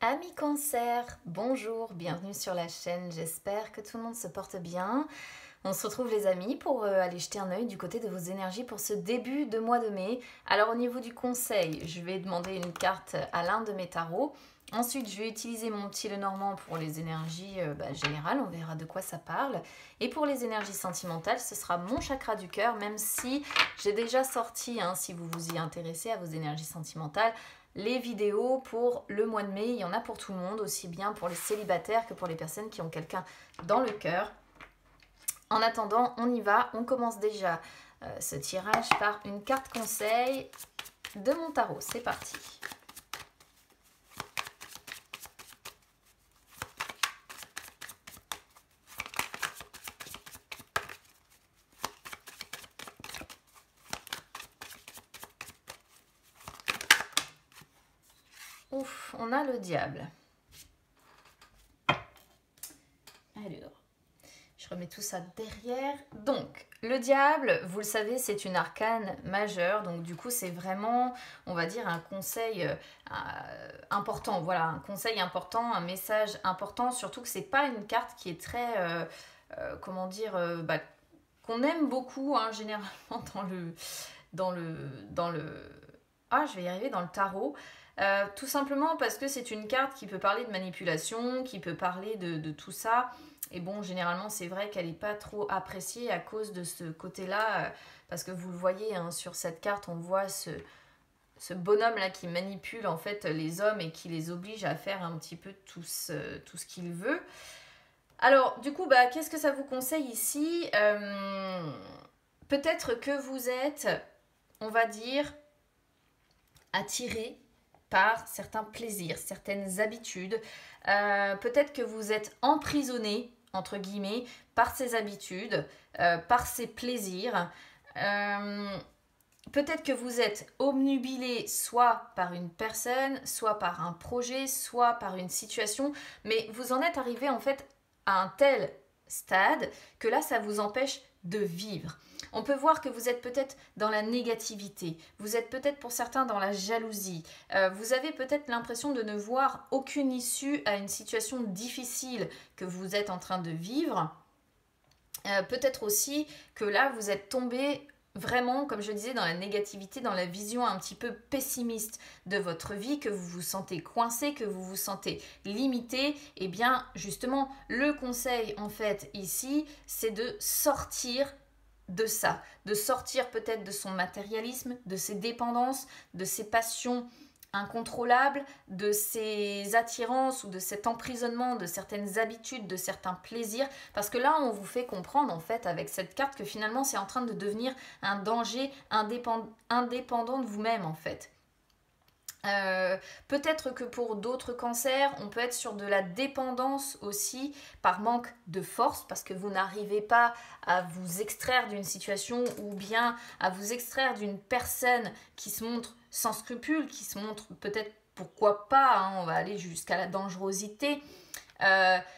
Amis Cancer, bonjour, bienvenue sur la chaîne, j'espère que tout le monde se porte bien. On se retrouve les amis pour aller jeter un œil du côté de vos énergies pour ce début de mois de mai. Alors au niveau du conseil, je vais demander une carte à l'un de mes tarots. Ensuite, je vais utiliser mon petit Lenormand pour les énergies générales, on verra de quoi ça parle. Et pour les énergies sentimentales, ce sera mon chakra du cœur, même si j'ai déjà sorti, si vous vous y intéressez à vos énergies sentimentales, les vidéos pour le mois de mai. Il y en a pour tout le monde, aussi bien pour les célibataires que pour les personnes qui ont quelqu'un dans le cœur. En attendant, on y va. On commence déjà ce tirage par une carte conseil de mon tarot. C'est parti. Ouf, on a le diable. Alors, je remets tout ça derrière. Donc, le diable, vous le savez, c'est une arcane majeure. Donc, du coup, c'est vraiment, on va dire, un conseil important. Voilà, un conseil important, un message important. Surtout que c'est pas une carte qui est très, comment dire, qu'on aime beaucoup, généralement dans le... Ah, je vais y arriver, dans le tarot. Tout simplement parce que c'est une carte qui peut parler de manipulation, qui peut parler de tout ça. Et bon, généralement, c'est vrai qu'elle n'est pas trop appréciée à cause de ce côté-là. Parce que vous le voyez, sur cette carte, on voit ce bonhomme-là qui manipule en fait les hommes et qui les oblige à faire un petit peu tout ce qu'il veut. Alors, du coup, qu'est-ce que ça vous conseille ici? Peut-être que vous êtes, on va dire, attiré par certains plaisirs, certaines habitudes. Peut-être que vous êtes emprisonné, entre guillemets, par ces habitudes, par ces plaisirs. Peut-être que vous êtes obnubilé soit par une personne, soit par un projet, soit par une situation, mais vous en êtes arrivé en fait à un tel stade que là, ça vous empêche de vivre. On peut voir que vous êtes peut-être dans la négativité, vous êtes peut-être pour certains dans la jalousie, vous avez peut-être l'impression de ne voir aucune issue à une situation difficile que vous êtes en train de vivre. Peut-être aussi que là, vous êtes tombé vraiment, comme je disais, dans la négativité, dans la vision un petit peu pessimiste de votre vie, que vous vous sentez coincé, que vous vous sentez limité. Et bien, justement, le conseil, en fait, ici, c'est de sortir de ça, de sortir peut-être de son matérialisme, de ses dépendances, de ses passions incontrôlables, de ses attirances ou de cet emprisonnement, de certaines habitudes, de certains plaisirs, parce que là on vous fait comprendre en fait avec cette carte que finalement c'est en train de devenir un danger indépendant de vous-même en fait. Peut-être que pour d'autres cancers, on peut être sur de la dépendance aussi par manque de force parce que vous n'arrivez pas à vous extraire d'une situation ou bien à vous extraire d'une personne qui se montre sans scrupules, qui se montre peut-être pourquoi pas, on va aller jusqu'à la dangerosité.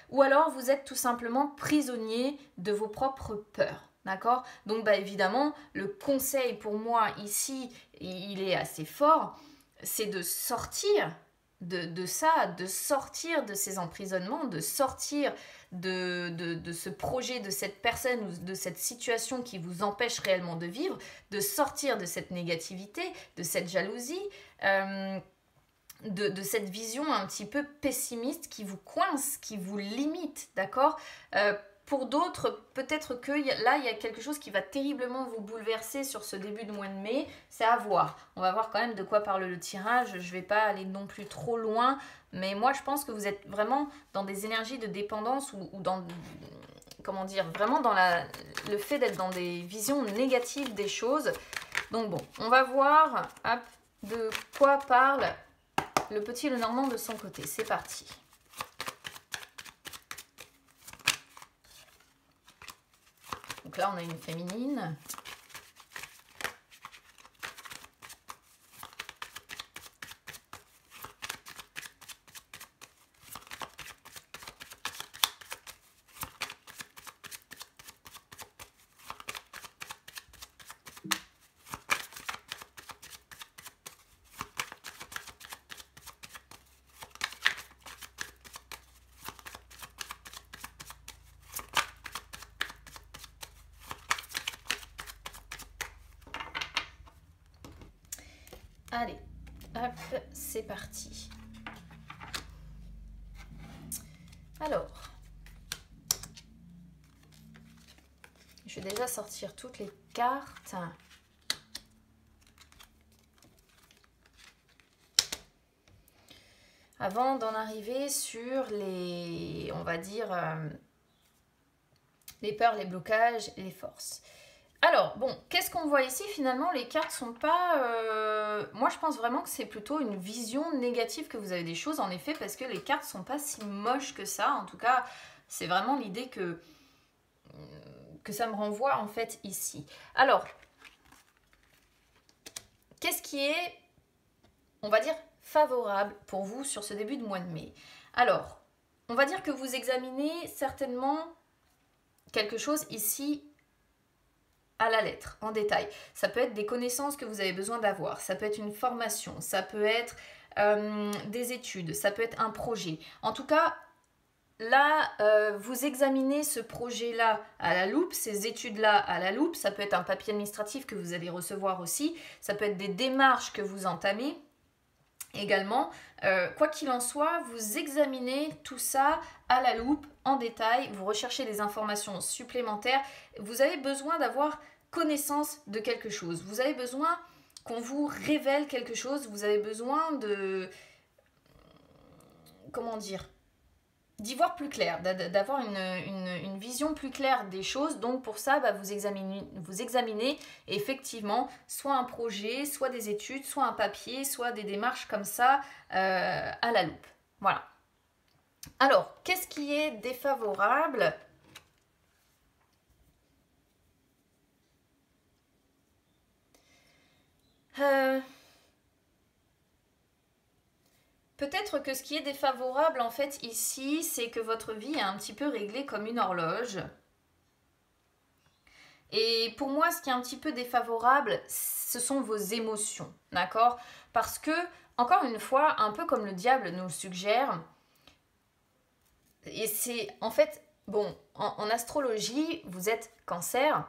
Ou alors vous êtes tout simplement prisonnier de vos propres peurs. D'accord? Donc évidemment, le conseil pour moi ici, il est assez fort, c'est de sortir de ça, de sortir de ces emprisonnements, de sortir de ce projet, de cette personne ou de cette situation qui vous empêche réellement de vivre, de sortir de cette négativité, de cette jalousie, de cette vision un petit peu pessimiste qui vous coince, qui vous limite, d'accord? Pour d'autres, peut-être que là, il y a quelque chose qui va terriblement vous bouleverser sur ce début de mois de mai. C'est à voir. On va voir quand même de quoi parle le tirage. Je ne vais pas aller non plus trop loin. Mais moi, je pense que vous êtes vraiment dans des énergies de dépendance ou dans... Comment dire? Vraiment dans le fait d'être dans des visions négatives des choses. Donc bon, on va voir de quoi parle le petit Lenormand de son côté. C'est parti. Donc là, on a une féminine. c'est parti. Alors, je vais déjà sortir toutes les cartes. Avant d'en arriver sur les, on va dire, les peurs, les blocages, les forces. Alors, bon, qu'est-ce qu'on voit ici? Finalement, les cartes sont pas... Moi, je pense vraiment que c'est plutôt une vision négative que vous avez des choses, en effet, parce que les cartes sont pas si moches que ça. En tout cas, c'est vraiment l'idée que ça me renvoie, en fait, ici. Alors, qu'est-ce qui est, on va dire, favorable pour vous sur ce début de mois de mai? Alors, on va dire que vous examinez certainement quelque chose ici à la lettre, en détail. Ça peut être des connaissances que vous avez besoin d'avoir, ça peut être une formation, ça peut être des études, ça peut être un projet. En tout cas, là, vous examinez ce projet-là à la loupe, ces études-là à la loupe. Ça peut être un papier administratif que vous allez recevoir aussi, ça peut être des démarches que vous entamez. Également, quoi qu'il en soit, vous examinez tout ça à la loupe, en détail, vous recherchez des informations supplémentaires, vous avez besoin d'avoir connaissance de quelque chose, vous avez besoin qu'on vous révèle quelque chose, vous avez besoin de... Comment dire ? D'y voir plus clair, d'avoir une vision plus claire des choses. Donc pour ça, vous examinez effectivement soit un projet, soit des études, soit un papier, soit des démarches comme ça à la loupe. Voilà. Alors, qu'est-ce qui est défavorable ? Peut-être que ce qui est défavorable en fait ici, c'est que votre vie est un petit peu réglée comme une horloge. Et pour moi, ce qui est un petit peu défavorable, ce sont vos émotions, d'accord? Parce que, encore une fois, un peu comme le diable nous le suggère, et c'est en fait, bon, en astrologie, vous êtes Cancer,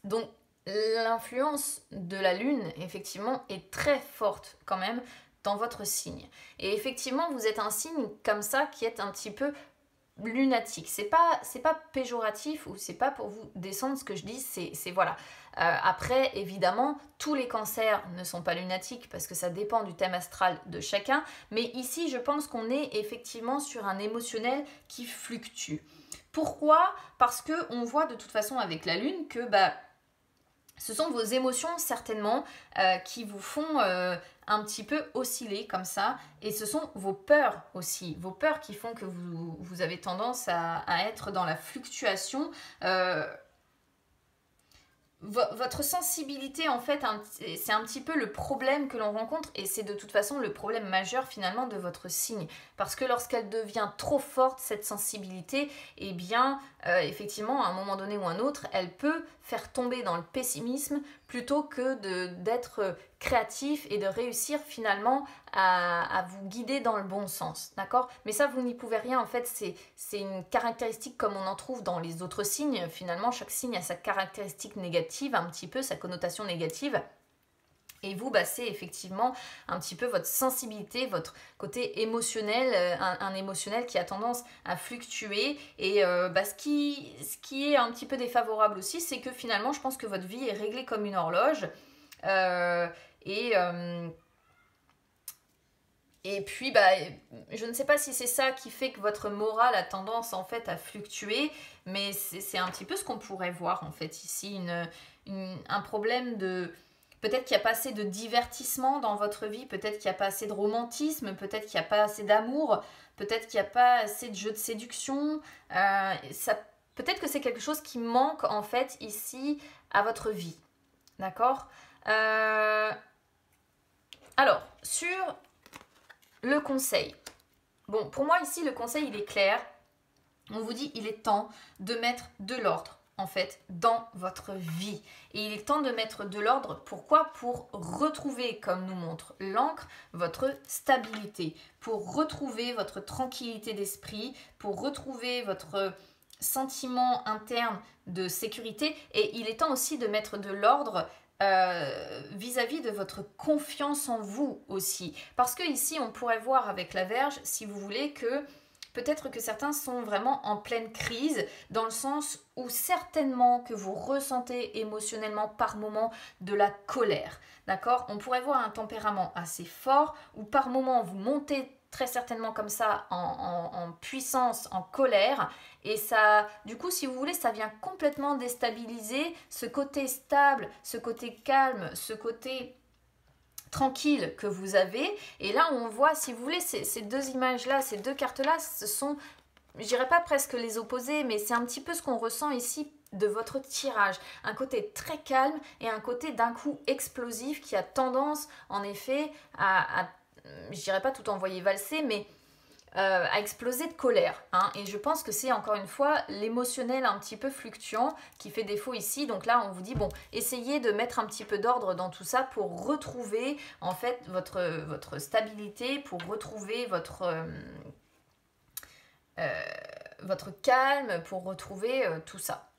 donc l'influence de la Lune, effectivement, est très forte quand même dans votre signe. Et effectivement, vous êtes un signe comme ça qui est un petit peu lunatique. C'est pas péjoratif ou c'est pas pour vous descendre ce que je dis, c'est voilà. Après, évidemment, tous les cancers ne sont pas lunatiques parce que ça dépend du thème astral de chacun. Mais ici, je pense qu'on est effectivement sur un émotionnel qui fluctue. Pourquoi ? Parce qu'on voit de toute façon avec la Lune que ce sont vos émotions certainement qui vous font un petit peu osciller comme ça. Et ce sont vos peurs aussi. Vos peurs qui font que vous avez tendance à être dans la fluctuation. Votre sensibilité, en fait, c'est un petit peu le problème que l'on rencontre et c'est de toute façon le problème majeur finalement de votre signe. Parce que lorsqu'elle devient trop forte, cette sensibilité, eh bien, effectivement, à un moment donné ou un autre, elle peut faire tomber dans le pessimisme plutôt que d'être créatif et de réussir finalement à vous guider dans le bon sens, d'accord? Mais ça, vous n'y pouvez rien, en fait, c'est une caractéristique comme on en trouve dans les autres signes. Finalement, chaque signe a sa caractéristique négative, un petit peu, sa connotation négative. Et vous, c'est effectivement un petit peu votre sensibilité, votre côté émotionnel, un émotionnel qui a tendance à fluctuer. Et ce qui est un petit peu défavorable aussi, c'est que finalement, je pense que votre vie est réglée comme une horloge. Et puis, je ne sais pas si c'est ça qui fait que votre morale a tendance en fait à fluctuer, mais c'est un petit peu ce qu'on pourrait voir en fait ici, un problème de... Peut-être qu'il n'y a pas assez de divertissement dans votre vie, peut-être qu'il n'y a pas assez de romantisme, peut-être qu'il n'y a pas assez d'amour, peut-être qu'il n'y a pas assez de jeux de séduction. Peut-être que c'est quelque chose qui manque en fait ici à votre vie. D'accord ? Alors, sur le conseil. Bon, pour moi ici, le conseil, il est clair. On vous dit, il est temps de mettre de l'ordre, en fait, dans votre vie. Et il est temps de mettre de l'ordre. Pourquoi ? Pour retrouver, comme nous montre l'encre, votre stabilité. Pour retrouver votre tranquillité d'esprit. Pour retrouver votre sentiment interne de sécurité. Et il est temps aussi de mettre de l'ordre vis-à-vis de votre confiance en vous aussi. Parce que ici, on pourrait voir avec la Vierge, si vous voulez, que peut-être que certains sont vraiment en pleine crise, dans le sens où certainement que vous ressentez émotionnellement par moment de la colère. D'accord? On pourrait voir un tempérament assez fort, où par moment vous montez très certainement comme ça en puissance, en colère, et ça, du coup, si vous voulez, ça vient complètement déstabiliser ce côté stable, ce côté calme, ce côté tranquille que vous avez. Et là, on voit, si vous voulez, ces deux images-là, ces deux cartes-là, ce sont, je dirais pas presque les opposés, mais c'est un petit peu ce qu'on ressent ici de votre tirage. Un côté très calme et un côté d'un coup explosif qui a tendance, en effet, à je dirais pas tout envoyer valser, mais à exploser de colère. Hein. Et je pense que c'est encore une fois l'émotionnel un petit peu fluctuant qui fait défaut ici. Donc là, on vous dit, bon, essayez de mettre un petit peu d'ordre dans tout ça pour retrouver en fait votre stabilité, pour retrouver votre calme, pour retrouver tout ça.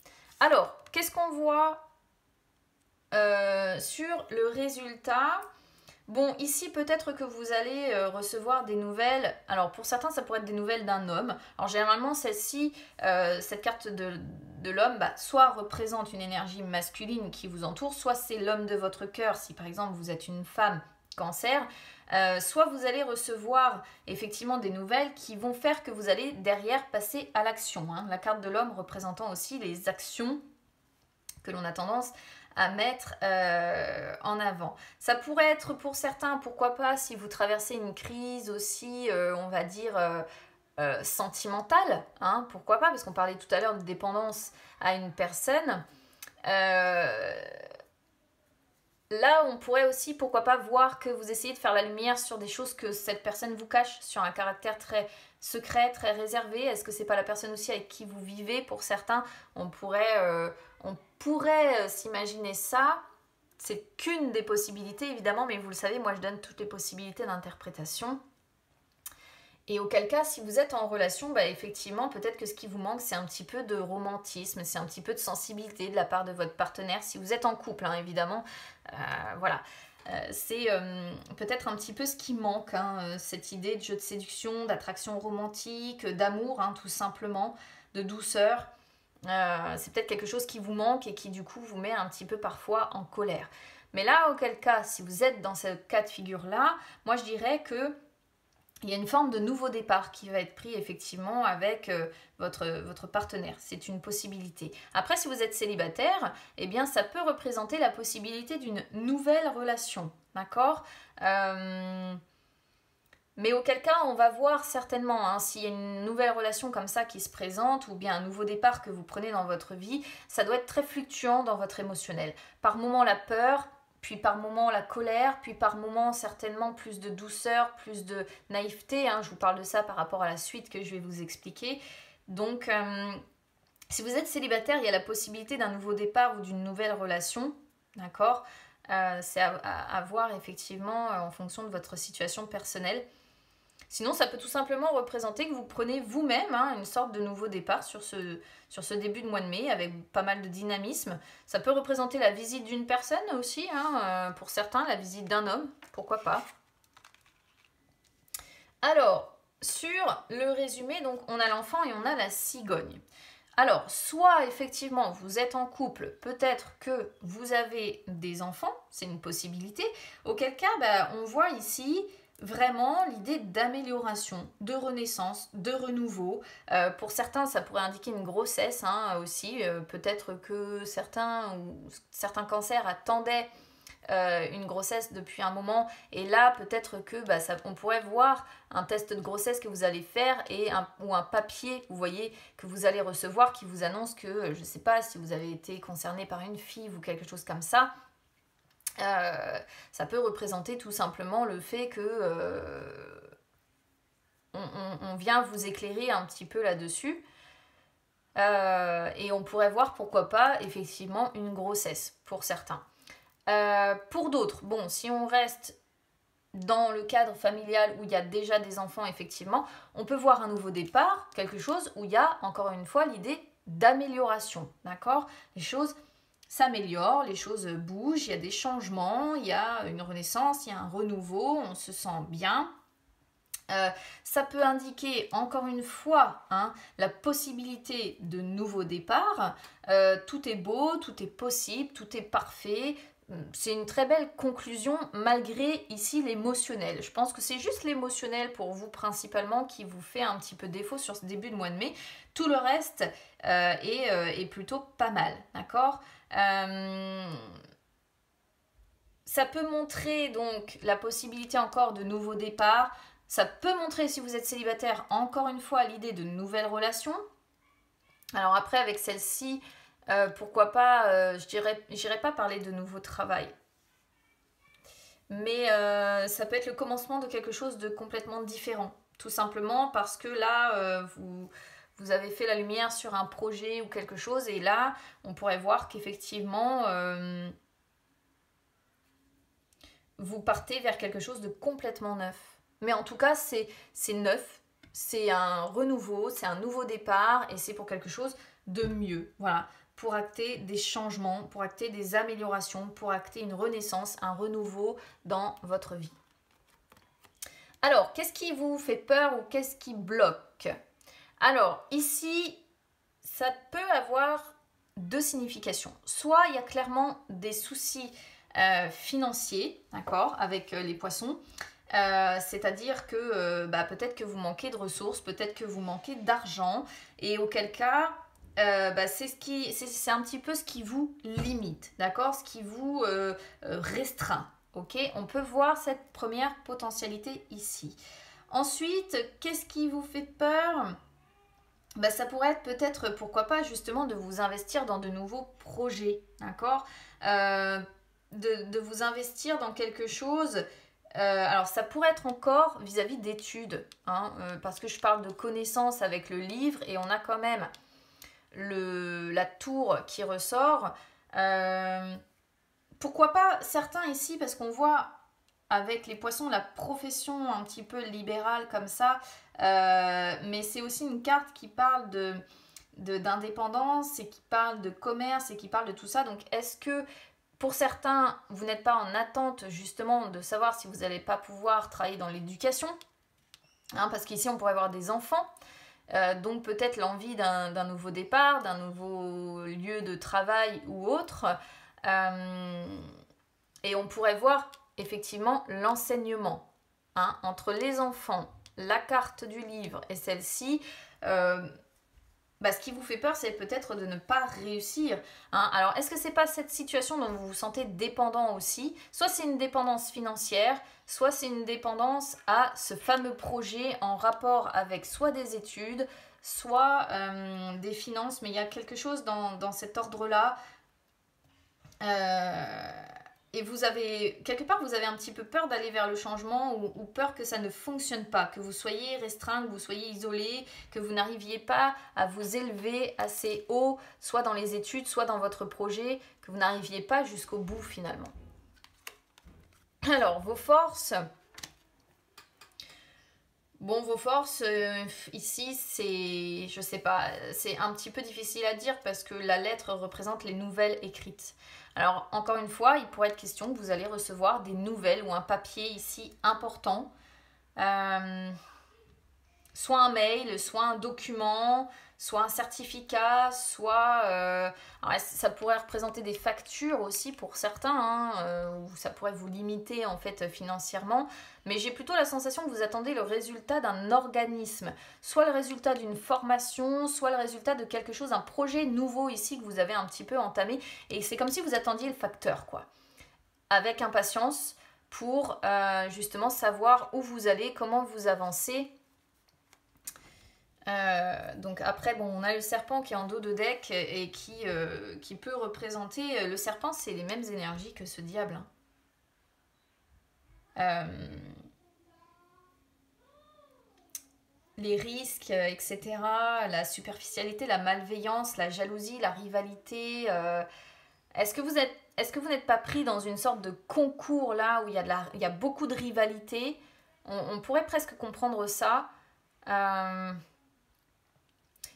Alors, qu'est-ce qu'on voit sur le résultat ? Bon, ici, peut-être que vous allez recevoir des nouvelles. Alors, pour certains, ça pourrait être des nouvelles d'un homme. Alors, généralement, celle-ci, cette carte de l'homme, bah, soit représente une énergie masculine qui vous entoure, soit c'est l'homme de votre cœur, si par exemple, vous êtes une femme cancer. Soit vous allez recevoir effectivement des nouvelles qui vont faire que vous allez derrière passer à l'action. Hein. La carte de l'homme représentant aussi les actions que l'on a tendance à mettre en avant. Ça pourrait être pour certains, pourquoi pas, si vous traversez une crise aussi, on va dire, sentimentale, hein, pourquoi pas, parce qu'on parlait tout à l'heure de dépendance à une personne. Là, on pourrait aussi, pourquoi pas, voir que vous essayez de faire la lumière sur des choses que cette personne vous cache, sur un caractère très secret, très réservé. Est-ce que c'est pas la personne aussi avec qui vous vivez? Pour certains, on pourrait s'imaginer ça. C'est qu'une des possibilités, évidemment, mais vous le savez, moi je donne toutes les possibilités d'interprétation. Et auquel cas, si vous êtes en relation, bah effectivement, peut-être que ce qui vous manque, c'est un petit peu de romantisme, c'est un petit peu de sensibilité de la part de votre partenaire. Si vous êtes en couple, hein, évidemment, voilà. C'est peut-être un petit peu ce qui manque, hein, cette idée de jeu de séduction, d'attraction romantique, d'amour, hein, tout simplement, de douceur. C'est peut-être quelque chose qui vous manque et qui du coup vous met un petit peu parfois en colère. Mais là, auquel cas, si vous êtes dans ce cas de figure-là, moi je dirais que il y a une forme de nouveau départ qui va être pris effectivement avec votre partenaire. C'est une possibilité. Après, si vous êtes célibataire, eh bien, ça peut représenter la possibilité d'une nouvelle relation. D'accord ? Mais auquel cas, on va voir certainement, hein, s'il y a une nouvelle relation comme ça qui se présente, ou bien un nouveau départ que vous prenez dans votre vie, ça doit être très fluctuant dans votre émotionnel. Par moment, la peur, puis par moment la colère, puis par moment certainement plus de douceur, plus de naïveté. Hein, je vous parle de ça par rapport à la suite que je vais vous expliquer. Donc, si vous êtes célibataire, il y a la possibilité d'un nouveau départ ou d'une nouvelle relation. D'accord ? C'est à voir effectivement en fonction de votre situation personnelle. Sinon, ça peut tout simplement représenter que vous prenez vous-même une sorte de nouveau départ sur ce début de mois de mai avec pas mal de dynamisme. Ça peut représenter la visite d'une personne aussi, pour certains, la visite d'un homme, pourquoi pas. Alors, sur le résumé, donc on a l'enfant et on a la cigogne. Alors, soit effectivement vous êtes en couple, peut-être que vous avez des enfants, c'est une possibilité, auquel cas on voit ici vraiment l'idée d'amélioration, de renaissance, de renouveau. Pour certains, ça pourrait indiquer une grossesse aussi. Peut-être que certains cancers attendaient une grossesse depuis un moment. Et là, peut-être que on pourrait voir un test de grossesse que vous allez faire ou un papier, vous voyez, que vous allez recevoir qui vous annonce que, je ne sais pas, si vous avez été concerné par une FIV ou quelque chose comme ça, ça peut représenter tout simplement le fait que on vient vous éclairer un petit peu là-dessus. Et on pourrait voir, pourquoi pas, effectivement, une grossesse pour certains. Pour d'autres, bon, si on reste dans le cadre familial où il y a déjà des enfants, effectivement, on peut voir un nouveau départ, quelque chose où il y a, encore une fois, l'idée d'amélioration, d'accord ? Les choses s'améliore, les choses bougent, il y a des changements, il y a une renaissance, il y a un renouveau, on se sent bien. Ça peut indiquer encore une fois la possibilité de nouveaux départs. Tout est beau, tout est possible, tout est parfait. C'est une très belle conclusion malgré ici l'émotionnel. Je pense que c'est juste l'émotionnel pour vous principalement qui vous fait un petit peu défaut sur ce début de mois de mai. Tout le reste est plutôt pas mal, d'accord. Ça peut montrer donc la possibilité encore de nouveaux départs. Ça peut montrer, si vous êtes célibataire, encore une fois, l'idée de nouvelles relations. Alors après, avec celle-ci, pourquoi pas, j'irai pas parler de nouveau travail. Mais ça peut être le commencement de quelque chose de complètement différent. Tout simplement parce que là, vous avez fait la lumière sur un projet ou quelque chose. Et là, on pourrait voir qu'effectivement, vous partez vers quelque chose de complètement neuf. Mais en tout cas, c'est neuf, c'est un renouveau, c'est un nouveau départ et c'est pour quelque chose de mieux. Voilà, pour acter des changements, pour acter des améliorations, pour acter une renaissance, un renouveau dans votre vie. Alors, qu'est-ce qui vous fait peur ou qu'est-ce qui bloque? Alors, ici, ça peut avoir deux significations. Soit il y a clairement des soucis financiers, d'accord, avec les poissons. C'est-à-dire que peut-être que vous manquez de ressources, peut-être que vous manquez d'argent, et auquel cas, c'est un petit peu ce qui vous limite, d'accord, ce qui vous restreint, ok. On peut voir cette première potentialité ici. Ensuite, qu'est-ce qui vous fait peur? Ça pourrait être peut-être, pourquoi pas, justement, de vous investir dans de nouveaux projets, d'accord, de vous investir dans quelque chose. Alors ça pourrait être encore vis-à-vis d'études, parce que je parle de connaissances avec le livre et on a quand même la tour qui ressort. Pourquoi pas certains ici, parce qu'on voit avec les poissons la profession un petit peu libérale comme ça, mais c'est aussi une carte qui parle d'indépendance et qui parle de commerce et qui parle de tout ça. Donc est-ce que pour certains, vous n'êtes pas en attente justement de savoir si vous n'allez pas pouvoir travailler dans l'éducation, parce qu'ici on pourrait avoir des enfants, donc peut-être l'envie d'un nouveau départ, d'un nouveau lieu de travail ou autre, et on pourrait voir effectivement l'enseignement, entre les enfants, la carte du livre et celle-ci. Ce qui vous fait peur, c'est peut-être de ne pas réussir. Alors, est-ce que c'est pas cette situation dont vous vous sentez dépendant aussi? Soit c'est une dépendance financière, soit c'est une dépendance à ce fameux projet en rapport avec soit des études, soit des finances. Mais il y a quelque chose dans cet ordre-là. Et quelque part, vous avez un petit peu peur d'aller vers le changement ou peur que ça ne fonctionne pas, que vous soyez restreint, que vous soyez isolé, que vous n'arriviez pas à vous élever assez haut, soit dans les études, soit dans votre projet, que vous n'arriviez pas jusqu'au bout finalement. Alors, vos forces. Bon, vos forces, ici, je sais pas, c'est un petit peu difficile à dire parce que la lettre représente les nouvelles écrites. Alors, encore une fois, il pourrait être question que vous allez recevoir des nouvelles ou un papier ici important. Soit un mail, soit un document, soit un certificat, soit... ça pourrait représenter des factures aussi pour certains, ou ça pourrait vous limiter en fait financièrement. Mais j'ai plutôt la sensation que vous attendez le résultat d'un organisme, soit le résultat d'une formation, soit le résultat de quelque chose, un projet nouveau ici que vous avez un petit peu entamé. Et c'est comme si vous attendiez le facteur, quoi. Avec impatience pour justement savoir où vous allez, comment vous avancez. Donc après, on a le serpent qui est en dos de deck et qui peut représenter... Le serpent, c'est les mêmes énergies que ce diable. Les risques, etc. La superficialité, la malveillance, la jalousie, la rivalité. Est-ce que vous n'êtes pas pris dans une sorte de concours là où il y a beaucoup de rivalité? On pourrait presque comprendre ça.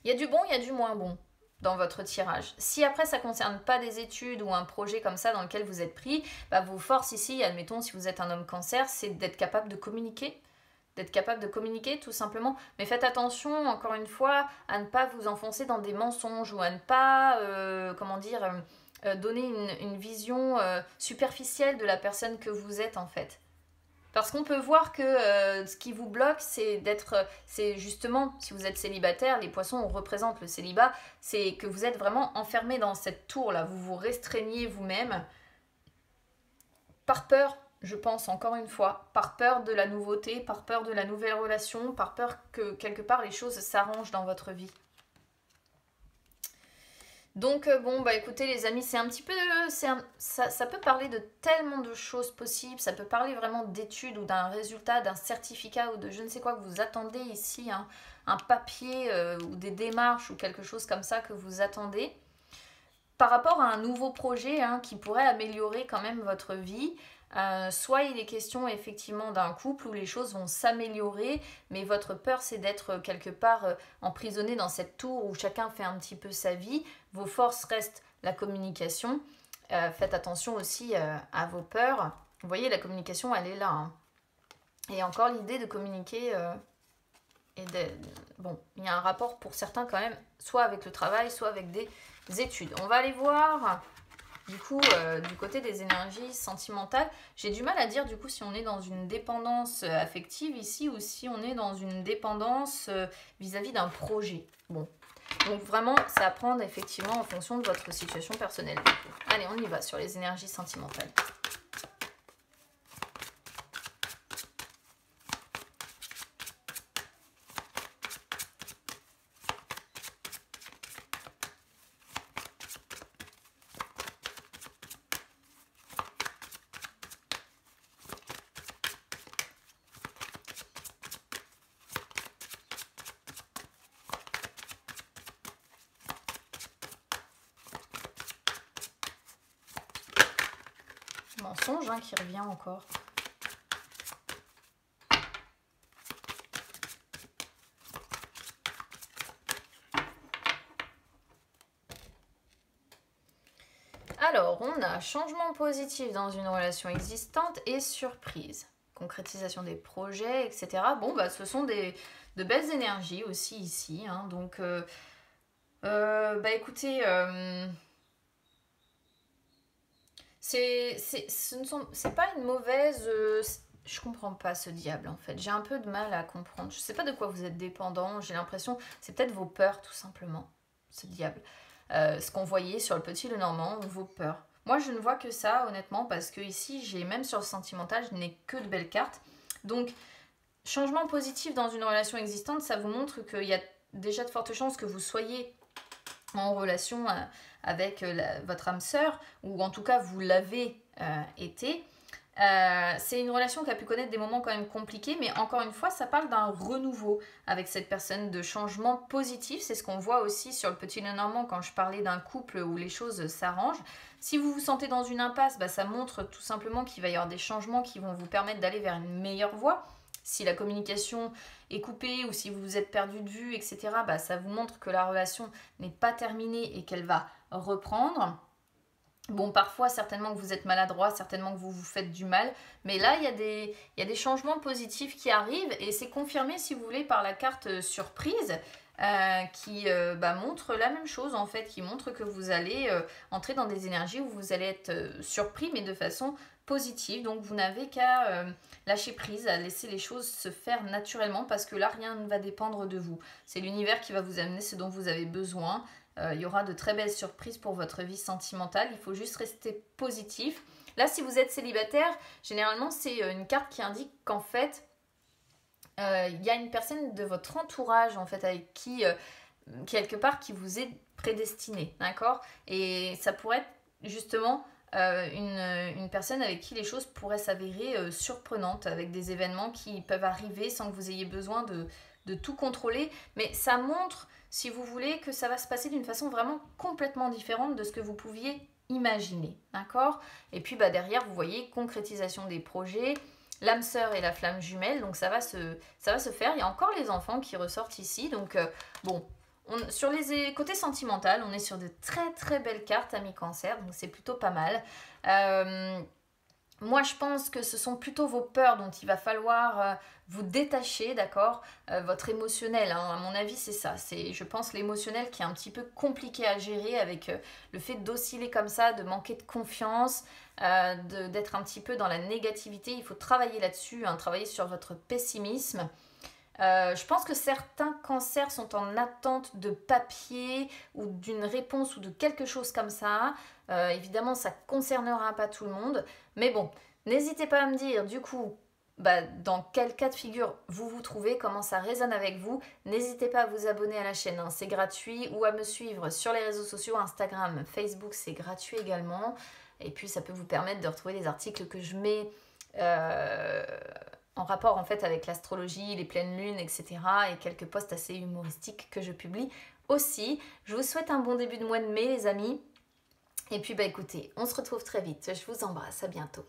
Il y a du bon, il y a du moins bon. dans votre tirage. Si après ça ne concerne pas des études ou un projet comme ça dans lequel vous êtes pris, bah, vos forces ici, admettons si vous êtes un homme cancer, c'est d'être capable de communiquer. D'être capable de communiquer tout simplement. Mais faites attention, encore une fois, à ne pas vous enfoncer dans des mensonges ou à ne pas, donner une vision superficielle de la personne que vous êtes en fait. Parce qu'on peut voir que ce qui vous bloque, c'est justement, si vous êtes célibataire, les poissons représentent le célibat, c'est que vous êtes vraiment enfermé dans cette tour-là, vous vous restreignez vous-même, par peur, je pense encore une fois, par peur de la nouveauté, par peur de la nouvelle relation, par peur que quelque part les choses s'arrangent dans votre vie. Donc bon bah écoutez les amis, c'est un petit peu, ça peut parler de tellement de choses possibles, ça peut parler vraiment d'études ou d'un résultat, d'un certificat ou de je ne sais quoi que vous attendez ici, hein, un papier ou des démarches ou quelque chose comme ça que vous attendez. Par rapport à un nouveau projet hein, qui pourrait améliorer quand même votre vie, soit il est question effectivement d'un couple où les choses vont s'améliorer, mais votre peur c'est d'être quelque part emprisonné dans cette tour où chacun fait un petit peu sa vie. Vos forces restent la communication. Faites attention aussi à vos peurs. Vous voyez, la communication elle est là. Hein. Et encore l'idée de communiquer, bon, il y a un rapport pour certains quand même, soit avec le travail, soit avec des études. On va aller voir... Du coup, du côté des énergies sentimentales, j'ai du mal à dire du coup si on est dans une dépendance affective ici ou si on est dans une dépendance vis-à-vis d'un projet. Bon, donc vraiment, c'est à prendre effectivement en fonction de votre situation personnelle. Allez, on y va sur les énergies sentimentales. Mensonge hein, qui revient encore. Alors, on a changement positif dans une relation existante et surprise. Concrétisation des projets, etc. Bon, bah, ce sont de belles énergies aussi ici. Hein, donc, bah écoutez... c'est pas une mauvaise... je comprends pas ce diable en fait. J'ai un peu de mal à comprendre. Je sais pas de quoi vous êtes dépendant. J'ai l'impression... C'est peut-être vos peurs tout simplement. Ce diable. Ce qu'on voyait sur le petit Lenormand, vos peurs. Moi je ne vois que ça honnêtement parce que ici j'ai même sur le sentimental je n'ai que de belles cartes. Donc changement positif dans une relation existante, ça vous montre qu'il y a déjà de fortes chances que vous soyez en relation avec votre âme sœur, ou en tout cas vous l'avez été. C'est une relation qui a pu connaître des moments quand même compliqués, mais encore une fois, ça parle d'un renouveau avec cette personne, de changement positif. C'est ce qu'on voit aussi sur le petit Lenormand quand je parlais d'un couple où les choses s'arrangent. Si vous vous sentez dans une impasse, bah, ça montre tout simplement qu'il va y avoir des changements qui vont vous permettre d'aller vers une meilleure voie. Si la communication est coupée ou si vous vous êtes perdu de vue, etc., bah, ça vous montre que la relation n'est pas terminée et qu'elle va reprendre. Bon, parfois, certainement que vous êtes maladroit, certainement que vous vous faites du mal, mais là, il y a des changements positifs qui arrivent et c'est confirmé, si vous voulez, par la carte surprise qui montre la même chose, en fait, qui montre que vous allez entrer dans des énergies où vous allez être surpris, mais de façon positive. Donc, vous n'avez qu'à lâcher prise, à laisser les choses se faire naturellement parce que là, rien ne va dépendre de vous. C'est l'univers qui va vous amener ce dont vous avez besoin. Il y aura de très belles surprises pour votre vie sentimentale. Il faut juste rester positif. Là, si vous êtes célibataire, généralement, c'est une carte qui indique qu'en fait, il y a une personne de votre entourage, en fait, avec qui, quelque part, qui vous est prédestiné, d'accord? Et ça pourrait être, justement, une personne avec qui les choses pourraient s'avérer surprenantes, avec des événements qui peuvent arriver sans que vous ayez besoin de tout contrôler. Mais ça montre... si vous voulez, que ça va se passer d'une façon vraiment complètement différente de ce que vous pouviez imaginer, d'accord? Et puis derrière, vous voyez, concrétisation des projets, l'âme sœur et la flamme jumelle, donc ça va se faire. Il y a encore les enfants qui ressortent ici, donc bon, Sur les côtés sentimental, on est sur de très très belles cartes, amis Cancer, donc c'est plutôt pas mal. Moi, je pense que ce sont plutôt vos peurs dont il va falloir vous détacher, d'accord. Votre émotionnel, hein, à mon avis, c'est ça. C'est, je pense, l'émotionnel qui est un petit peu compliqué à gérer avec le fait d'osciller comme ça, de manquer de confiance, d'être un petit peu dans la négativité. Il faut travailler là-dessus, hein, travailler sur votre pessimisme. Je pense que certains cancers sont en attente de papier ou d'une réponse ou de quelque chose comme ça. Évidemment, ça ne concernera pas tout le monde. Mais bon, n'hésitez pas à me dire du coup dans quel cas de figure vous vous trouvez, comment ça résonne avec vous. N'hésitez pas à vous abonner à la chaîne, hein, c'est gratuit, ou à me suivre sur les réseaux sociaux, Instagram, Facebook, c'est gratuit également. Et puis ça peut vous permettre de retrouver les articles que je mets en rapport en fait avec l'astrologie, les pleines lunes, etc. et quelques posts assez humoristiques que je publie aussi. Je vous souhaite un bon début de mois de mai les amis. Et puis écoutez, on se retrouve très vite. Je vous embrasse, à bientôt.